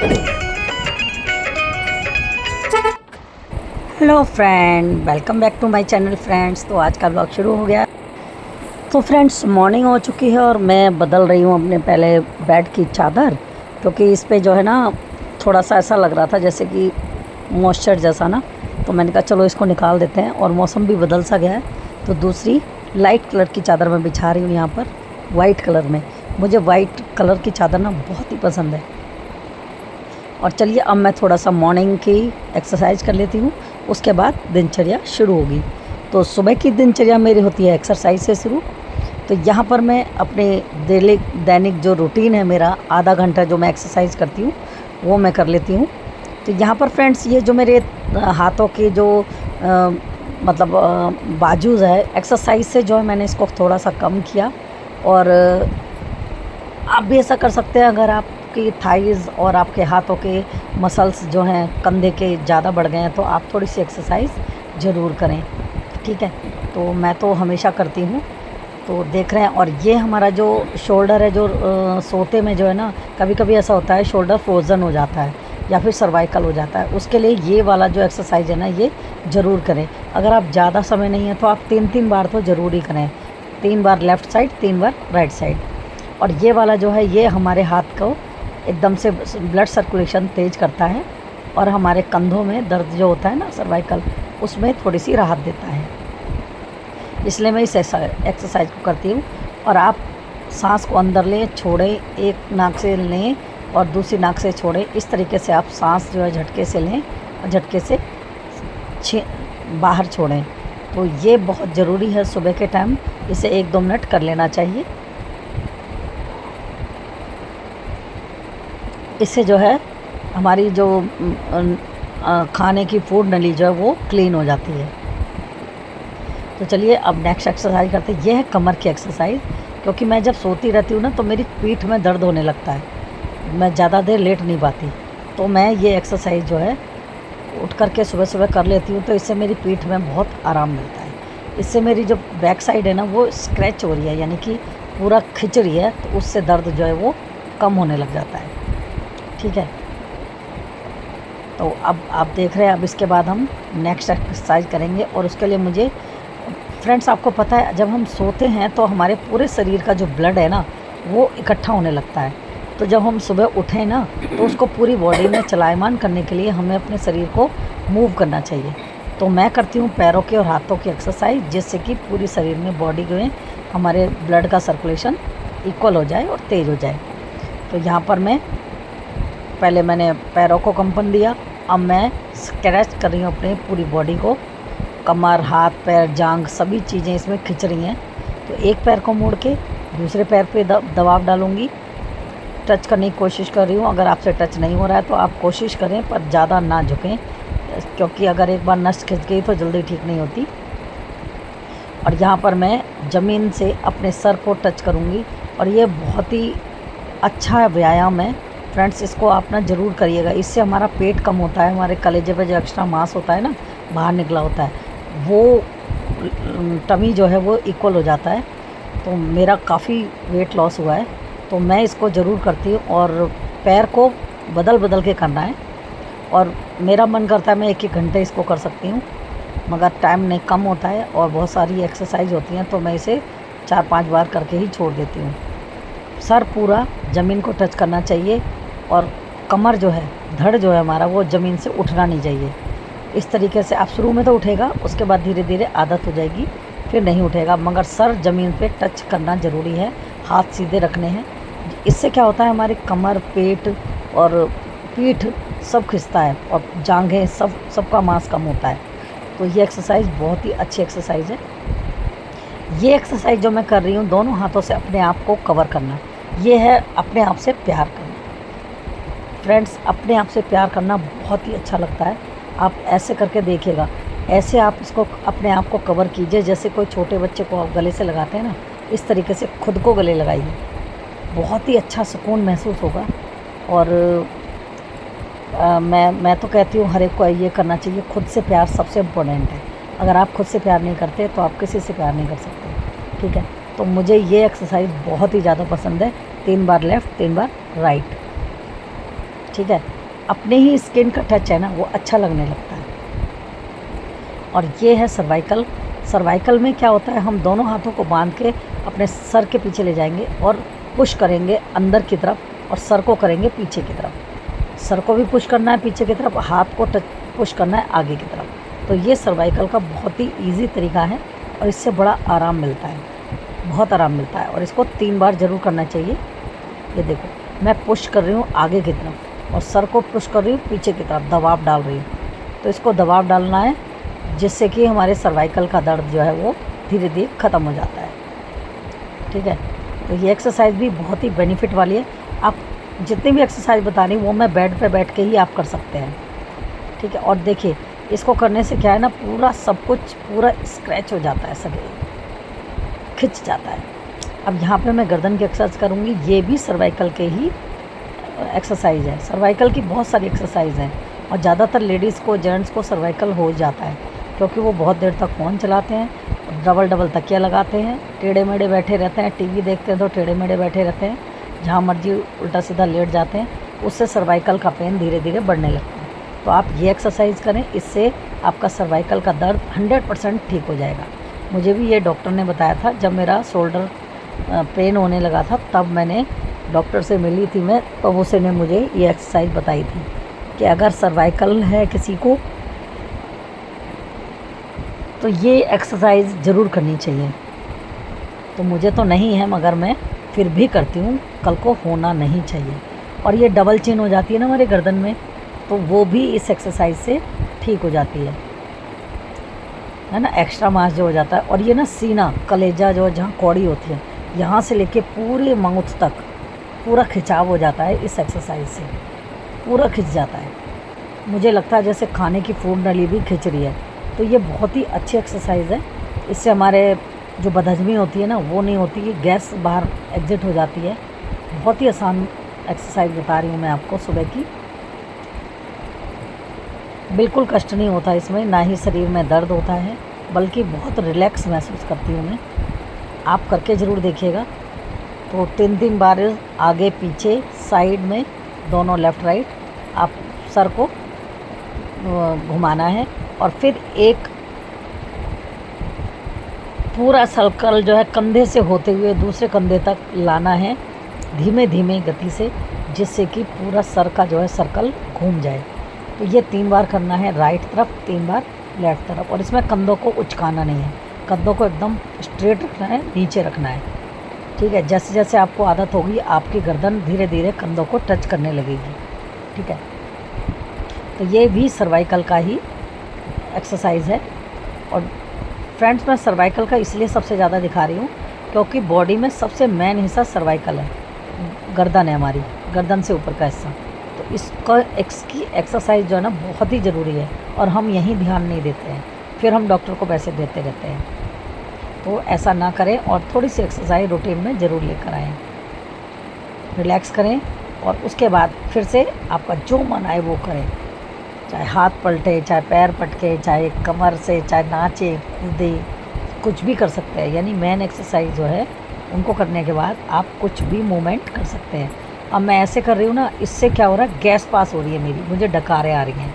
Hello friend, welcome back to my channel friends. तो आज का ब्लॉग शुरू हो गया। तो फ्रेंड्स, मॉर्निंग हो चुकी है और मैं बदल रही हूँ अपने पहले बेड की चादर, क्योंकि इस पे जो है ना थोड़ा सा ऐसा लग रहा था जैसे कि मॉइस्चर जैसा ना। तो मैंने कहा चलो इसको निकाल देते हैं। और मौसम भी बदल सा गया है, तो दूसरी लाइट कलर की चादर मैं बिछा रही हूँ यहाँ पर, वाइट कलर में। मुझे वाइट कलर की चादर ना बहुत ही पसंद है। और चलिए अब मैं थोड़ा सा मॉर्निंग की एक्सरसाइज कर लेती हूँ, उसके बाद दिनचर्या शुरू होगी। तो सुबह की दिनचर्या मेरी होती है एक्सरसाइज से शुरू। तो यहाँ पर मैं अपने दैनिक जो रूटीन है मेरा, आधा घंटा जो मैं एक्सरसाइज करती हूँ वो मैं कर लेती हूँ। तो यहाँ पर फ्रेंड्स, ये जो मेरे हाथों के जो बाजूज़ है, एक्सरसाइज से जो है मैंने इसको थोड़ा सा कम किया। और आप भी ऐसा कर सकते हैं। अगर आपकी थाइज़ और आपके हाथों के मसल्स जो हैं कंधे के ज़्यादा बढ़ गए हैं, तो आप थोड़ी सी एक्सरसाइज ज़रूर करें, ठीक है। तो मैं तो हमेशा करती हूँ। तो देख रहे हैं, और ये हमारा जो शोल्डर है, जो सोते में जो है ना, कभी कभी ऐसा होता है शोल्डर फ्रोज़न हो जाता है या फिर सर्वाइकल हो जाता है। उसके लिए ये वाला जो एक्सरसाइज है ना, ये ज़रूर करें। अगर आप ज़्यादा समय नहीं है तो आप 3 बार तो ज़रूर ही करें। 3 बार लेफ़्ट साइड, 3 बार राइट साइड। और ये वाला जो है, ये हमारे हाथ को एकदम से ब्लड सर्कुलेशन तेज़ करता है और हमारे कंधों में दर्द जो होता है ना, सर्वाइकल, उसमें थोड़ी सी राहत देता है। इसलिए मैं इस एक्सरसाइज को करती हूँ। और आप सांस को अंदर लें, छोड़ें, एक नाक से लें और दूसरी नाक से छोड़ें। इस तरीके से आप सांस जो है झटके से लें और झटके से बाहर छोड़ें। तो ये बहुत ज़रूरी है सुबह के टाइम, इसे 1-2 मिनट कर लेना चाहिए। इससे जो है हमारी जो खाने की फूड नली जो है वो क्लीन हो जाती है। तो चलिए अब नेक्स्ट एक्सरसाइज करते हैं। ये है कमर की एक्सरसाइज, क्योंकि मैं जब सोती रहती हूँ ना तो मेरी पीठ में दर्द होने लगता है, मैं ज़्यादा देर लेट नहीं पाती। तो मैं ये एक्सरसाइज जो है उठ करके सुबह सुबह कर लेती हूँ, तो इससे मेरी पीठ में बहुत आराम मिलता है। इससे मेरी जो बैक साइड है ना वो स्क्रैच हो रही है, यानी कि पूरा खिंच रही है, तो उससे दर्द जो है वो कम होने लग जाता है, ठीक है। तो अब आप देख रहे हैं, अब इसके बाद हम नेक्स्ट एक्सरसाइज करेंगे। और उसके लिए मुझे फ्रेंड्स, आपको पता है जब हम सोते हैं तो हमारे पूरे शरीर का जो ब्लड है ना वो इकट्ठा होने लगता है। तो जब हम सुबह उठें ना, तो उसको पूरी बॉडी में चलायमान करने के लिए हमें अपने शरीर को मूव करना चाहिए। तो मैं करती हूँ पैरों के और हाथों की एक्सरसाइज, जिससे कि पूरी शरीर में बॉडी में हमारे ब्लड का सर्कुलेशन इक्वल हो जाए और तेज़ हो जाए। तो यहाँ पर पहले मैंने पैरों को कंपन दिया, अब मैं स्ट्रेच कर रही हूँ अपनी पूरी बॉडी को। कमर, हाथ, पैर, जांघ सभी चीज़ें इसमें खिंच रही हैं। तो एक पैर को मोड़ के दूसरे पैर पे दबाव डालूँगी, टच करने की कोशिश कर रही हूँ। अगर आपसे टच नहीं हो रहा है तो आप कोशिश करें, पर ज़्यादा ना झुकें, क्योंकि अगर एक बार नस खिंच गई तो जल्दी ठीक नहीं होती। और यहाँ पर मैं ज़मीन से अपने सर को टच करूँगी, और ये बहुत ही अच्छा व्यायाम है फ्रेंड्स, इसको आप ना ज़रूर करिएगा। इससे हमारा पेट कम होता है, हमारे कलेजे पे जो एक्स्ट्रा मांस होता है ना बाहर निकला होता है, वो टमी जो है वो इक्वल हो जाता है। तो मेरा काफ़ी वेट लॉस हुआ है, तो मैं इसको ज़रूर करती हूँ। और पैर को बदल बदल के करना है, और मेरा मन करता है मैं 1-1 घंटे इसको कर सकती हूँ, मगर टाइम नहीं कम होता है और बहुत सारी एक्सरसाइज होती हैं, तो मैं इसे 4-5 बार करके ही छोड़ देती हूँ। सर पूरा ज़मीन को टच करना चाहिए, और कमर जो है, धड़ जो है हमारा, वो ज़मीन से उठना नहीं चाहिए। इस तरीके से आप शुरू में तो उठेगा, उसके बाद धीरे धीरे आदत हो जाएगी, फिर नहीं उठेगा, मगर सर ज़मीन पे टच करना ज़रूरी है, हाथ सीधे रखने हैं। इससे क्या होता है, हमारी कमर, पेट और पीठ सब खिंचता है, और जांघें सबका मांस कम होता है। तो ये एक्सरसाइज बहुत ही अच्छी एक्सरसाइज है। ये एक्सरसाइज जो मैं कर रही हूँ, दोनों हाथों से अपने आप को कवर करना, ये है अपने आप से प्यार करना। फ्रेंड्स, अपने आप से प्यार करना बहुत ही अच्छा लगता है। आप ऐसे करके देखिएगा, ऐसे आप इसको अपने आप को कवर कीजिए, जैसे कोई छोटे बच्चे को आप गले से लगाते हैं ना, इस तरीके से खुद को गले लगाइए, बहुत ही अच्छा सुकून महसूस होगा। और मैं तो कहती हूँ हर एक को ये करना चाहिए। खुद से प्यार सबसे इम्पोर्टेंट है। अगर आप खुद से प्यार नहीं करते तो आप किसी से प्यार नहीं कर सकते, ठीक है। तो मुझे ये एक्सरसाइज बहुत ही ज़्यादा पसंद है। 3 बार लेफ़्ट, 3 बार राइट। ठीक है, अपने ही स्किन का टच है ना वो अच्छा लगने लगता है। और ये है सर्वाइकल। सर्वाइकल में क्या होता है, हम दोनों हाथों को बांध के अपने सर के पीछे ले जाएंगे और पुश करेंगे अंदर की तरफ और सर को करेंगे पीछे की तरफ। सर को भी पुश करना है पीछे की तरफ, हाथ को पुश करना है आगे की तरफ। तो ये सर्वाइकल का बहुत ही ईजी तरीका है और इससे बड़ा आराम मिलता है, बहुत आराम मिलता है। और इसको 3 बार ज़रूर करना चाहिए। ये देखो मैं पुश कर रही हूँ आगे की तरफ और सर को पुश कर रही हूँ पीछे की तरफ, दबाव डाल रही हूँ। तो इसको दबाव डालना है जिससे कि हमारे सर्वाइकल का दर्द जो है वो धीरे धीरे ख़त्म हो जाता है। ठीक है, तो ये एक्सरसाइज भी बहुत ही बेनिफिट वाली है। आप जितनी भी एक्सरसाइज बता रही हूँ वो मैं बेड पे बैठ के ही आप कर सकते हैं। ठीक है, और देखिए इसको करने से क्या है ना, पूरा सब कुछ पूरा स्क्रैच हो जाता है, सब खिंच जाता है। अब यहाँ पे मैं गर्दन की एक्सरसाइज करूँगी, ये भी सर्वाइकल के ही एक्सरसाइज है। सर्वाइकल की बहुत सारी एक्सरसाइज हैं और ज़्यादातर लेडीज़ को, जेंट्स को सर्वाइकल हो जाता है क्योंकि वो बहुत देर तक फ़ोन चलाते हैं, डबल तकिया लगाते हैं, टेढ़े मेढ़े बैठे रहते हैं, टीवी देखते हैं तो टेढ़े मेढ़े बैठे रहते हैं, जहाँ मर्जी उल्टा सीधा लेट जाते हैं। उससे सर्वाइकल का पेन धीरे धीरे बढ़ने लगता है। तो आप ये एक्सरसाइज करें, इससे आपका सर्वाइकल का दर्द 100% ठीक हो जाएगा। मुझे भी ये डॉक्टर ने बताया था, जब मेरा शोल्डर पेन होने लगा था तब मैंने डॉक्टर से मिली थी मैं, तो उसने मुझे ये एक्सरसाइज बताई थी कि अगर सर्वाइकल है किसी को तो ये एक्सरसाइज ज़रूर करनी चाहिए। तो मुझे तो नहीं है मगर मैं फिर भी करती हूँ, कल को होना नहीं चाहिए। और ये डबल चिन हो जाती है ना हमारे गर्दन में, तो वो भी इस एक्सरसाइज से ठीक हो जाती है ना, एक्स्ट्रा मास जो हो जाता है। और ये ना सीना, कलेजा जो जहाँ कौड़ी होती है, यहाँ से लेके पूरे माउथ तक पूरा खिंचाव हो जाता है इस एक्सरसाइज से, पूरा खिंच जाता है। मुझे लगता है जैसे खाने की फूड नली भी खिंच रही है। तो ये बहुत ही अच्छी एक्सरसाइज है। इससे हमारे जो बदहजमी होती है ना वो नहीं होती है, गैस बाहर एग्जिट हो जाती है। बहुत ही आसान एक्सरसाइज बता रही हूँ मैं आपको सुबह की। बिल्कुल कष्ट नहीं होता इसमें, ना ही शरीर में दर्द होता है, बल्कि बहुत रिलैक्स महसूस करती हूँ मैं। आप करके ज़रूर देखिएगा। तो 3 बार आगे पीछे साइड में दोनों लेफ़्ट राइट आप सर को घुमाना है और फिर एक पूरा सर्कल जो है कंधे से होते हुए दूसरे कंधे तक लाना है धीमे धीमे गति से, जिससे कि पूरा सर का जो है सर्कल घूम जाए। तो ये 3 बार करना है राइट तरफ, 3 बार लेफ़्ट तरफ। और इसमें कंधों को उचकाना नहीं है, कंधों को एकदम स्ट्रेट रखना है, नीचे रखना है। ठीक है, जैसे जैसे आपको आदत होगी आपकी गर्दन धीरे धीरे कंधों को टच करने लगेगी। ठीक है, तो ये भी सर्वाइकल का ही एक्सरसाइज है। और फ्रेंड्स मैं सर्वाइकल का इसलिए सबसे ज़्यादा दिखा रही हूँ क्योंकि बॉडी में सबसे मेन हिस्सा सर्वाइकल है, गर्दन है हमारी, गर्दन से ऊपर का हिस्सा। तो इसकी एक्सरसाइज जो है ना बहुत ही ज़रूरी है और हम यहीं ध्यान नहीं देते हैं, फिर हम डॉक्टर को पैसे देते रहते हैं। तो ऐसा ना करें और थोड़ी सी एक्सरसाइज रूटीन में ज़रूर लेकर आएँ। रिलैक्स करें और उसके बाद फिर से आपका जो मन आए वो करें, चाहे हाथ पलटे, चाहे पैर पटके, चाहे कमर से, चाहे नाचे कूदे, कुछ भी कर सकते हैं। यानी मेन एक्सरसाइज जो है उनको करने के बाद आप कुछ भी मूवमेंट कर सकते हैं। अब मैं ऐसे कर रही हूँ ना, इससे क्या हो रहा है, गैस पास हो रही है मेरी, मुझे डकारें आ रही हैं।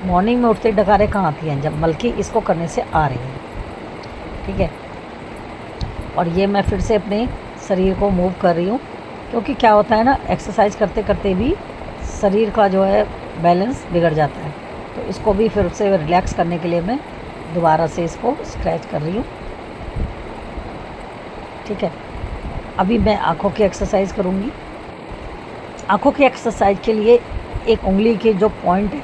मॉर्निंग में उठते डकारें कहाँ आती हैं, जब बल्कि इसको करने से आ रही हैं। ठीक है, और ये मैं फिर से अपने शरीर को मूव कर रही हूँ क्योंकि क्या होता है ना, एक्सरसाइज करते करते भी शरीर का जो है बैलेंस बिगड़ जाता है। तो इसको भी फिर से रिलैक्स करने के लिए मैं दोबारा से इसको स्क्रैच कर रही हूँ। ठीक है, अभी मैं आँखों की एक्सरसाइज करूँगी। आँखों की एक्सरसाइज के लिए एक उंगली के जो पॉइंट है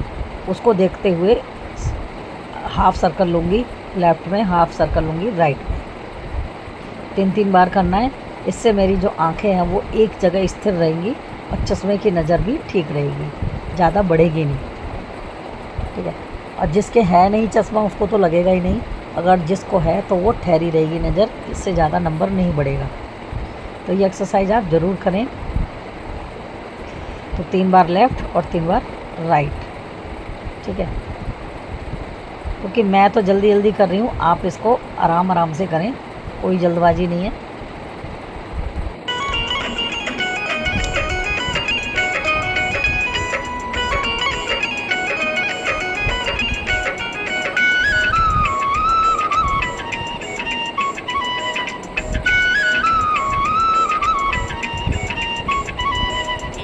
उसको देखते हुए हाफ सर्कल लूँगी लेफ़्ट में, हाफ सर्कल लूँगी राइट में। 3 बार करना है। इससे मेरी जो आँखें हैं वो एक जगह स्थिर रहेंगी और चश्मे की नज़र भी ठीक रहेगी, ज़्यादा बढ़ेगी नहीं। ठीक है, और जिसके है नहीं चश्मा उसको तो लगेगा ही नहीं, अगर जिसको है तो वो ठहरी रहेगी नज़र, इससे ज़्यादा नंबर नहीं बढ़ेगा। तो ये एक्सरसाइज आप ज़रूर करें। तो 3 बार लेफ़्ट और 3 बार राइट। ठीक है, क्योंकि मैं तो जल्दी जल्दी कर रही हूँ, आप इसको आराम आराम से करें, कोई जल्दबाजी नहीं है।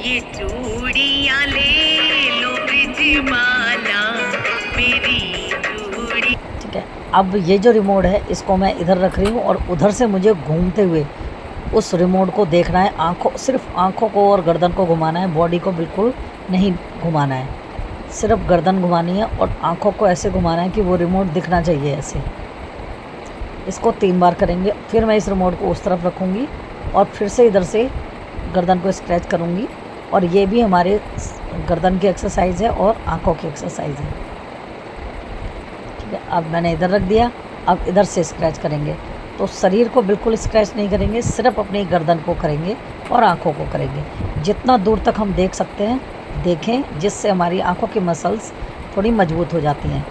ये चूड़ियां ले लो ब्रिजमाला मेरी चूड़ी। ठीक है, अब ये जो रिमोट है इसको मैं इधर रख रही हूँ और उधर से मुझे घूमते हुए उस रिमोट को देखना है। सिर्फ आँखों को और गर्दन को घुमाना है, बॉडी को बिल्कुल नहीं घुमाना है, सिर्फ गर्दन घुमानी है और आँखों को ऐसे घुमाना है कि वो रिमोट दिखना चाहिए ऐसे। इसको 3 बार करेंगे। फिर मैं इस रिमोट को उस तरफ रखूँगी और फिर से इधर से गर्दन को स्क्रैच करूँगी और ये भी हमारे गर्दन की एक्सरसाइज है और आँखों की एक्सरसाइज है। ठीक है, अब मैंने इधर रख दिया। अब इधर से स्क्रैच करेंगे, तो शरीर को बिल्कुल स्क्रैच नहीं करेंगे, सिर्फ अपनी गर्दन को करेंगे और आँखों को करेंगे। जितना दूर तक हम देख सकते हैं देखें, जिससे हमारी आँखों की मसल्स थोड़ी मजबूत हो जाती हैं।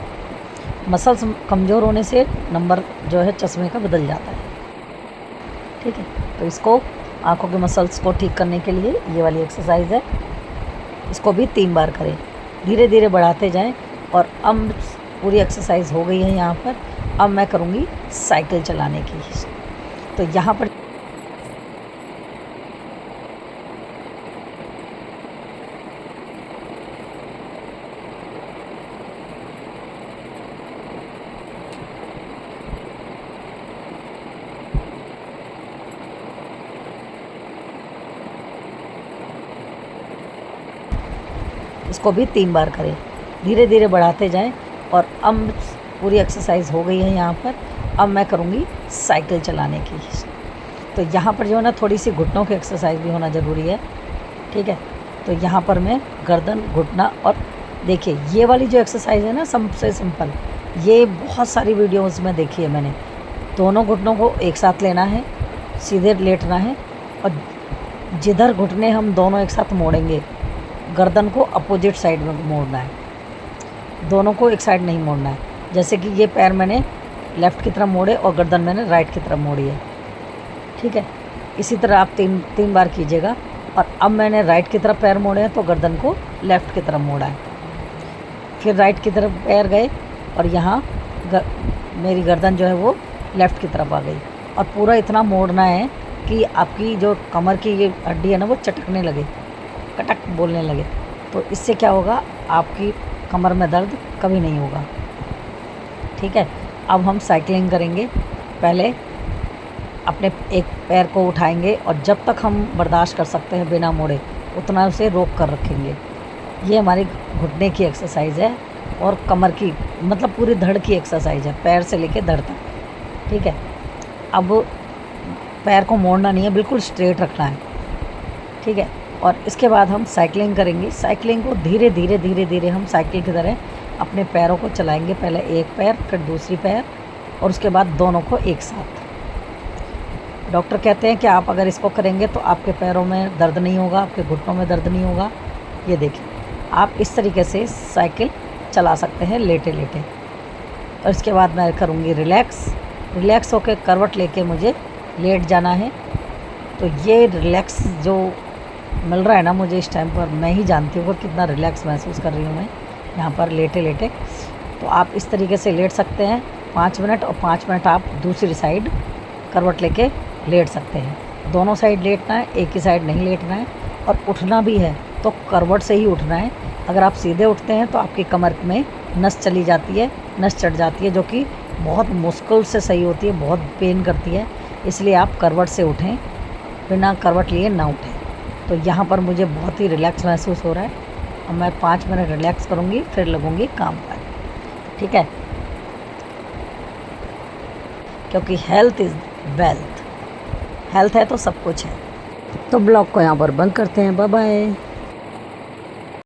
मसल्स कमज़ोर होने से नंबर जो है चश्मे का बदल जाता है। ठीक है, तो इसको आँखों के मसल्स को ठीक करने के लिए ये वाली एक्सरसाइज है, इसको भी 3 बार करें। धीरे धीरे बढ़ाते जाएं। और अब पूरी एक्सरसाइज हो गई है यहाँ पर। अब मैं करूँगी साइकिल चलाने की। तो यहाँ पर इसको भी 3 बार करें, धीरे धीरे बढ़ाते जाएं। और अब पूरी एक्सरसाइज हो गई है यहाँ पर। अब मैं करूँगी साइकिल चलाने की। तो यहाँ पर जो है ना थोड़ी सी घुटनों की एक्सरसाइज भी होना ज़रूरी है। ठीक है, तो यहाँ पर मैं गर्दन, घुटना और देखिए ये वाली जो एक्सरसाइज है ना सबसे सिंपल, ये बहुत सारी वीडियोस में देखी है मैंने। दोनों घुटनों को एक साथ लेना है, सीधे लेटना है और जिधर घुटने हम दोनों एक साथ मोड़ेंगे, गर्दन को अपोजिट साइड में मोड़ना है, दोनों को एक साइड नहीं मोड़ना है। जैसे कि ये पैर मैंने लेफ़्ट की तरफ मोड़े और गर्दन मैंने राइट की तरफ मोड़ी है। ठीक है, इसी तरह आप 3 बार कीजिएगा। और अब मैंने राइट की तरफ पैर मोड़े हैं तो गर्दन को लेफ़्ट की तरफ मोड़ा है। फिर राइट की तरफ पैर गए और यहाँ मेरी गर्दन जो है वो लेफ़्ट की तरफ आ गई। और पूरा इतना मोड़ना है कि आपकी जो कमर की ये हड्डी है ना वो चटकने लगे, कटक बोलने लगे। तो इससे क्या होगा, आपकी कमर में दर्द कभी नहीं होगा। ठीक है, अब हम साइकिलिंग करेंगे। पहले अपने एक पैर को उठाएंगे और जब तक हम बर्दाश्त कर सकते हैं बिना मोड़े उतना उसे रोक कर रखेंगे। ये हमारी घुटने की एक्सरसाइज है और कमर की, मतलब पूरी धड़ की एक्सरसाइज है, पैर से लेके धड़ तक। ठीक है, अब पैर को मोड़ना नहीं है, बिल्कुल स्ट्रेट रखना है। ठीक है, और इसके बाद हम साइकिलिंग करेंगे। साइकिलिंग को धीरे धीरे धीरे धीरे हम साइकिल की तरह अपने पैरों को चलाएंगे। पहले एक पैर, फिर दूसरी पैर और उसके बाद दोनों को एक साथ। डॉक्टर कहते हैं कि आप अगर इसको करेंगे तो आपके पैरों में दर्द नहीं होगा, आपके घुटनों में दर्द नहीं होगा। ये देखिए, आप इस तरीके से साइकिल चला सकते हैं लेटे लेटे। और इसके बाद मैं करूँगी रिलैक्स होकर करवट लेके मुझे लेट जाना है। तो ये रिलैक्स जो मिल रहा है ना मुझे इस टाइम पर, मैं ही जानती हूँ कि कितना रिलैक्स महसूस कर रही हूँ मैं यहाँ पर लेटे लेटे। तो आप इस तरीके से लेट सकते हैं 5 मिनट, और 5 मिनट आप दूसरी साइड करवट लेके लेट सकते हैं। दोनों साइड लेटना है, एक ही साइड नहीं लेटना है। और उठना भी है तो करवट से ही उठना है। अगर आप सीधे उठते हैं तो आपकी कमर में नस चली जाती है, नस चढ़ जाती है, जो कि बहुत मुश्किल से सही होती है, बहुत पेन करती है। इसलिए आप करवट से उठें, बिना करवट लिए ना उठें। तो यहाँ पर मुझे बहुत ही रिलैक्स महसूस हो रहा है। अब मैं 5 मिनट रिलैक्स करूँगी, फिर लगूँगी काम पर। ठीक है, क्योंकि हेल्थ इज़ वेल्थ, हेल्थ है तो सब कुछ है। तो ब्लॉग को यहाँ पर बंद करते हैं। Bye bye.